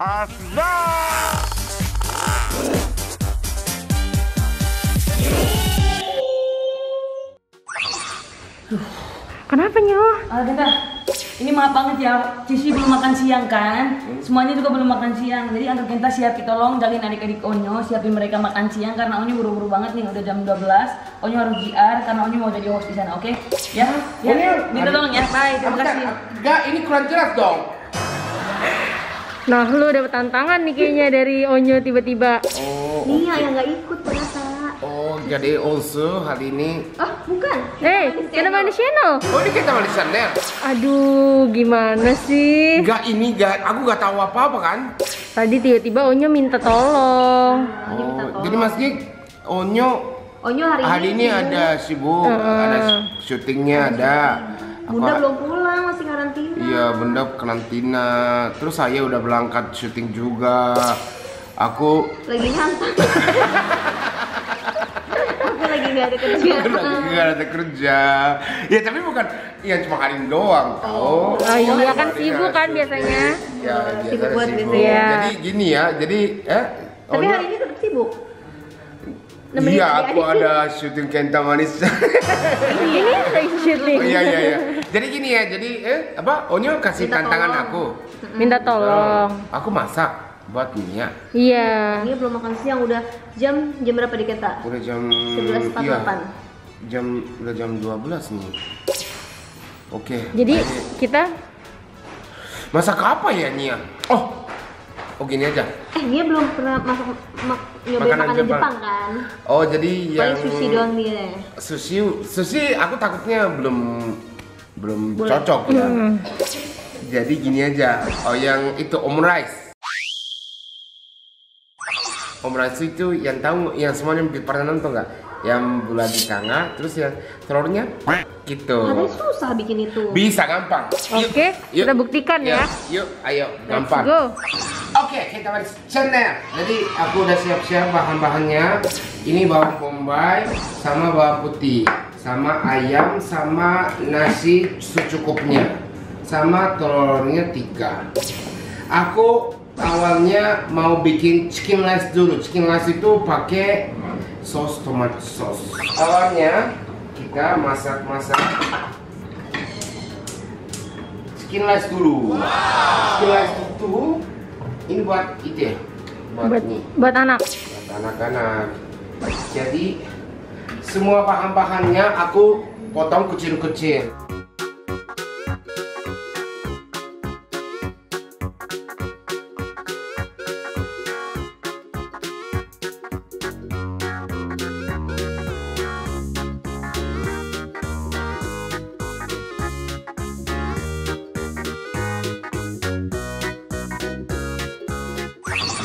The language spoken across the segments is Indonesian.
Kenapa Nyoh? Tante, ini maaf banget ya, Cici belum makan siang kan? Semuanya juga belum makan siang. Jadi Antar Genta siapin, tolong jagain adik-adik Onyo, siapin mereka makan siang karena Onyo buru-buru banget nih, udah jam 12. Onyo harus JR karena Onyo mau jadi host di sana, oke? Ya, minta tolong ya. Bye, terima kasih. Enggak, ini kurang jelas dong. Nah, lu dapet tantangan nih kayaknya dari Onyo tiba-tiba. Nia yang nggak ikut ternyata. Oh, jadi also hari ini. Oh, bukan. Kita main di channel. Oh, ini kita main di channel. Aduh, gimana sih? Enggak, aku nggak tahu apa-apa kan. Tadi tiba-tiba Onyo minta tolong. Jadi maksudnya Onyo hari ini ada sibuk, ada syutingnya ada. Bunda belum pulang, masih karantina. Iya, Bunda karantina. Terus saya udah berangkat syuting juga. Aku lagi nyantai. Aku lagi nggak ada kerja. Nggak ada kerja. Ya tapi bukan, ya cuma hari ini doang. Oh iya kan sibuk kan biasanya. Ya, Sibuk buat sibuk. biasanya. Jadi gini ya, Tapi hari ini tetap sibuk. Iya, aku ada syuting Kenta Manis. Ini lagi syuting. Oh, iya. Jadi gini ya, Onyo kasih Minta tantangan tolong. aku. Minta tolong. Aku masak buat Nia. Iya. Nia belum makan siang, udah jam berapa di Kenta? Udah jam 11.48. Udah jam 12 nih. Oke. Jadi kita masak apa ya Nia? Oh gini aja. Nia belum pernah nyobain makanan Jepang kan? Oh jadi yang paling sushi doang dia. Sushi aku takutnya belum cocok ya. Jadi gini aja. Oh yang itu omurice. Omurice itu yang tahu, yang semuanya pernah nonton nggak? Yang bulat di tengah, terus yang telurnya gitu. Katanya susah bikin itu. Bisa gampang. Oke, kita buktikan ya. Yuk, ayo gampang. Let's go. Oke, kita balik channel. Jadi aku udah siap-siap bahan-bahannya. Ini bawang bombay sama bawang putih, sama ayam, sama nasi secukupnya, sama telurnya 3. Aku awalnya mau bikin chicken rice dulu. Chicken rice itu pakai sos tomat sos. Awalnya kita masak chicken rice dulu. Chicken rice itu ini buat itu ya, buat anak. Buat anak-anak. Jadi semua bahan-bahannya aku potong kecil-kecil.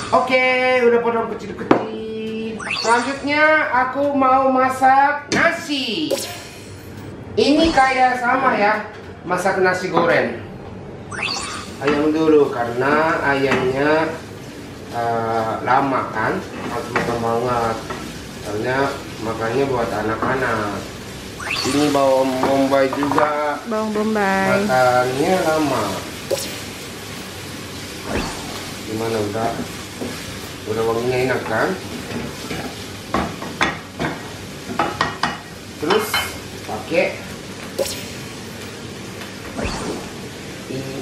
Oke, udah potong kecil-kecil. Selanjutnya aku mau masak nasi. Ini kayak sama ya, masak nasi goreng. Ayam dulu karena ayamnya lama kan, harus matang banget. Karena makannya buat anak-anak. Ini bawang bombay juga. Bawang bombay. Makannya lama. Gimana udah wanginya enak kan? Terus pakai ini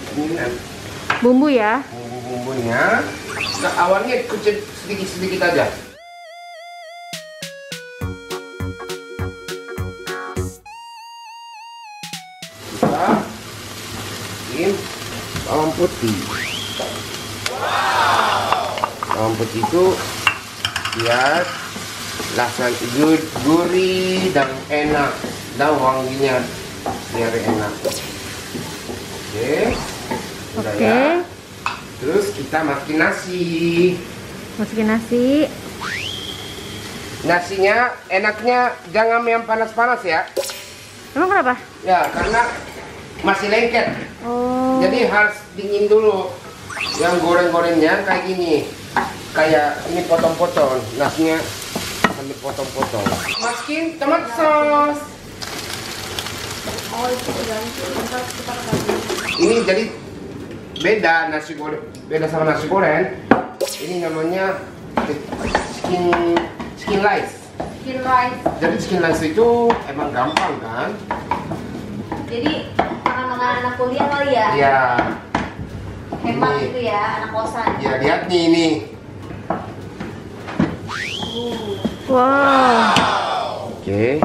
bumbu ya. Bumbu-bumbunya. Nah, awalnya kecil sedikit aja. Kita bikin bawang putih. Bawang putih itu biar rasa gurih dan enak dan wanginya biar enak. Udah ya. Terus kita masukin nasi. Nasinya enaknya jangan yang panas-panas ya. Emang kenapa? Ya karena masih lengket. Oh. Jadi harus dingin dulu. Yang goreng-gorengnya kayak gini. Kayak ini potong-potong, nasinya sambil potong-potong. Masukin tomat sos. Oh itu ganti, ntar kita ganti. Ini jadi beda nasi goreng, beda sama nasi goreng. Ini namanya chicken rice. Chicken rice. Jadi chicken rice itu emang gampang kan? Jadi makan anak kuliah kali ya? Iya. Hemat Ini. gitu ya, anak kosan. Ya lihat nih ini. Wow. Oke.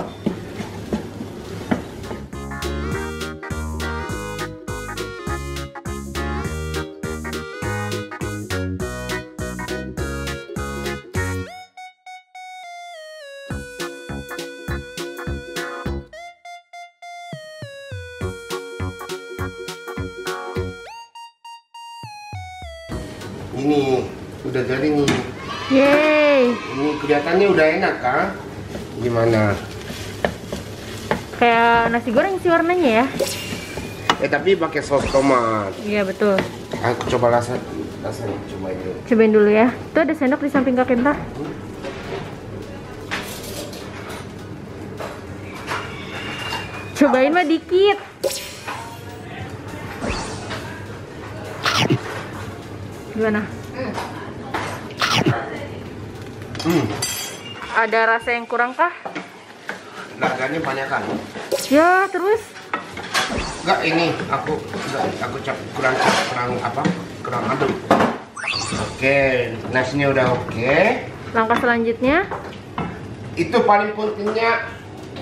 Ini udah jadi nih. Yeay. Ini kelihatannya udah enak kan? Gimana? Kayak nasi goreng sih warnanya ya. Tapi pakai saus tomat. Iya betul. Aku coba rasanya coba ini. Cobain dulu ya. Tuh ada sendok di samping Kak Kenta. Cobain mah dikit. Gimana? Ada rasa yang kurang kah? Laganya banyak kan? Ya terus. Enggak, ini aku kurang aduk. Oke, nasinya udah oke. Langkah selanjutnya? Itu paling pentingnya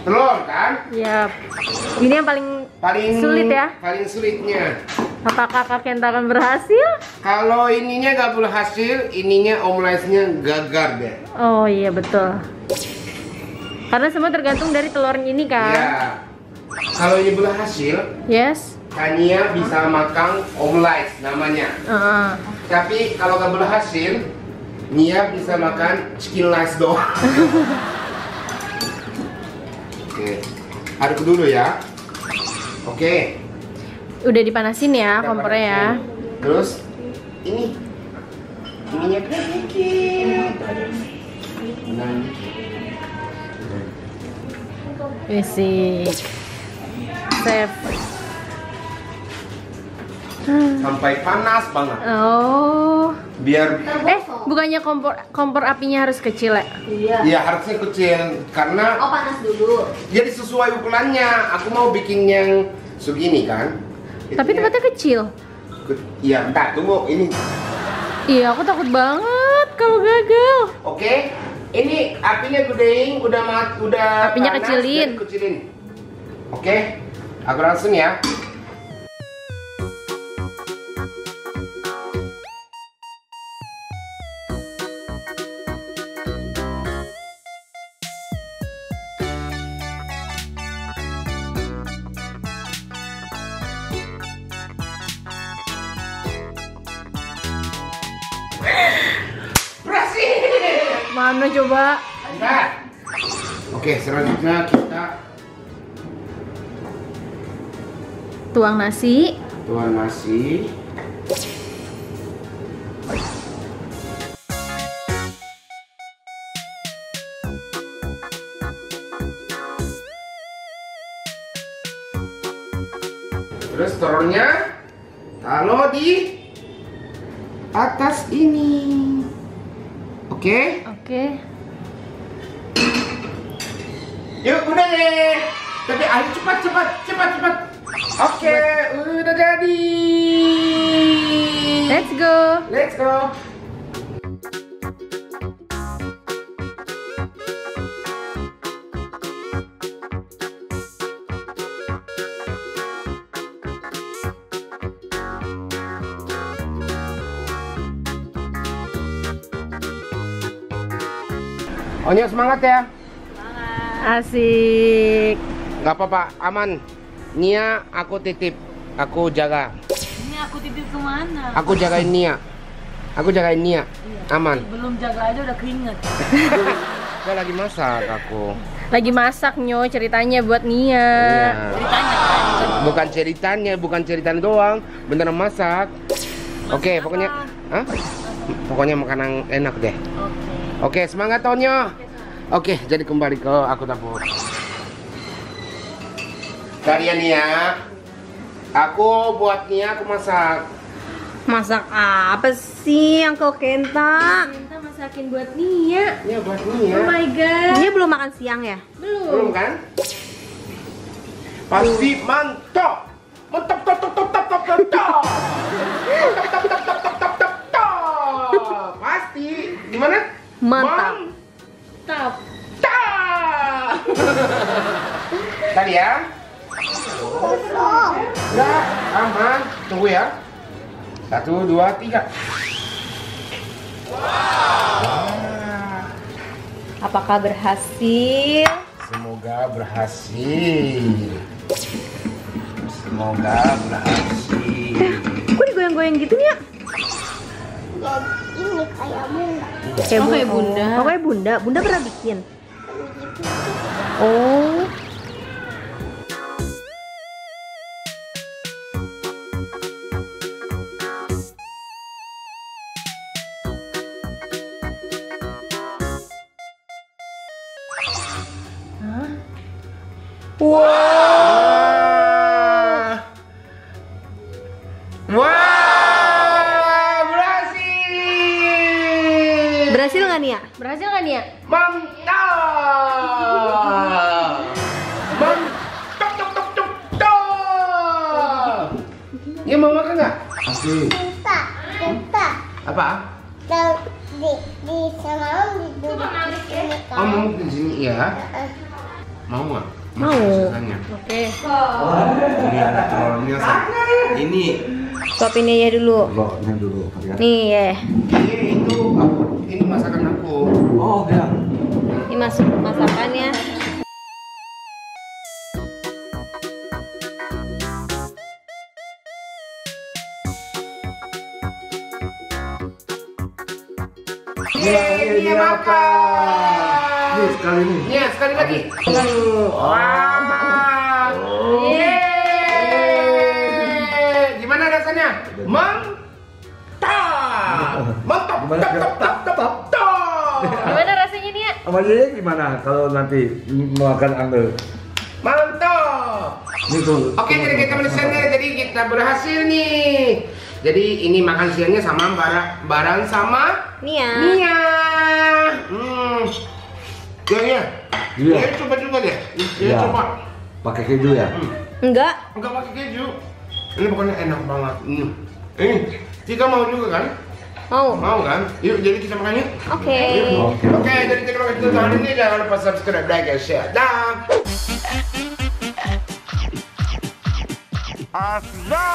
telur kan? Ya. Ini yang paling sulit ya? Paling sulitnya. Apakah Kak Kenta akan berhasil? Kalau ininya gak berhasil, ininya omeletnya gagal deh. Oh iya betul. Karena semua tergantung dari telurnya ini kan? Ya. Kalau ini berhasil, Yes. Tania bisa makan omelet namanya. Tapi kalau gak berhasil, Nia bisa makan chicken rice doang. Oke, aduk dulu ya. Oke. Udah dipanasin ya kompornya ya. Terus ininya dikit. Basic. Chef. Sampai panas banget. Oh. Biar Bukannya kompor apinya harus kecil ya? Iya. ya harusnya kecil karena Oh, panas dulu. jadi sesuai ukurannya. Aku mau bikin yang segini kan. Tapi tempatnya kecil. Iya, entar tunggu ini. Iya, aku takut banget kalau gagal. Oke. Ini apinya gedein, udah Apinya panas, kecilin. jadi kecilin. Oke. Aku langsung ya. Berhasil. Mana coba? Nah. Oke, selanjutnya kita Tuang nasi. tuang nasi. Terus telurnya taruh di atas ini. Oke? Oke. Yuk, udah deh. Tapi ayo cepat. Oke, udah jadi. Let's go. Let's go. Onya semangat ya. Asik. Gak apa-apa, aman. Nia aku titip, aku jaga. Ini aku titip kemana? Aku jagain Nia. Aku jagain Nia. Aman. Belum jaga aja udah keringet. Gak lagi masak aku. Lagi masak Nyo, ceritanya buat Nia. Iya. Ceritanya kan. Bukan ceritanya doang, beneran masak. Oke, pokoknya, hah? Pokoknya makanan enak deh. Oke, semangat Tonyo. Oke, jadi kembali ke aku dapur. Tadi ya Nia, aku buat Nia aku masak. Masak apa sih Uncle Kenta? Kita masakin buat Nia. Iya buat ini ya. Oh my god. Dia belum makan siang ya? Belum kan? Pasti mantap. Mantap top top top top top top top. Mantap top top top top top top top. Pasti. Gimana? Mantap. Top. Mantap. Tadi ya. Enggak, aman. Tunggu ya. 1, 2, 3. Apakah berhasil? Semoga berhasil. Semoga berhasil. Kok digoyang-goyang gitu ya? Ini kayak bunda. Kayak bunda. Oh, kayak bunda. Bunda pernah bikin. Oh. Wah. Wah, berhasil. Berhasil nggak Nia? Berhasil nggak Nia? Mantap. Mantap, top, top, top, top. Ya mau makan nggak? Oke. Kita Apa? di sana duduk di sini Oh kan. mau di sini ya? Mau nggak? Mau. Masakannya. Oke. Ini ada telurnya. Ini. Suapin ya dulu. Ini dulu ya. Nih ya. Ini itu ini masakan aku. Oh ya. Ini masuk masakannya. Yeay, dia makan. Nih sekali nih. Ya, sekali lagi. Wah. Yeay. Gimana rasanya? Mantap. Mantap. Gimana? Tap, tap, tap, tap, tap, tap. Gimana rasanya Nia? Sama dia gimana kalau nanti makan anggur? Mantap. Ini tuh. Oke, jadi kita menulisnya, jadi kita berhasil nih. Jadi ini makan siangnya sama barang sama Nia. Nia. Ya, ya. Iya. Ya, coba juga deh. Ya, Iya. coba. Pakai keju ya? Enggak. Enggak pakai keju. Ini pokoknya enak banget. Tika mau juga kan? Mau. Mau kan? Yuk, jadi kita makan yuk. Oke. Oke. Oke, jadi terima kasih untuk hari ini. Jangan lupa subscribe, like, dan share. Dan Asda.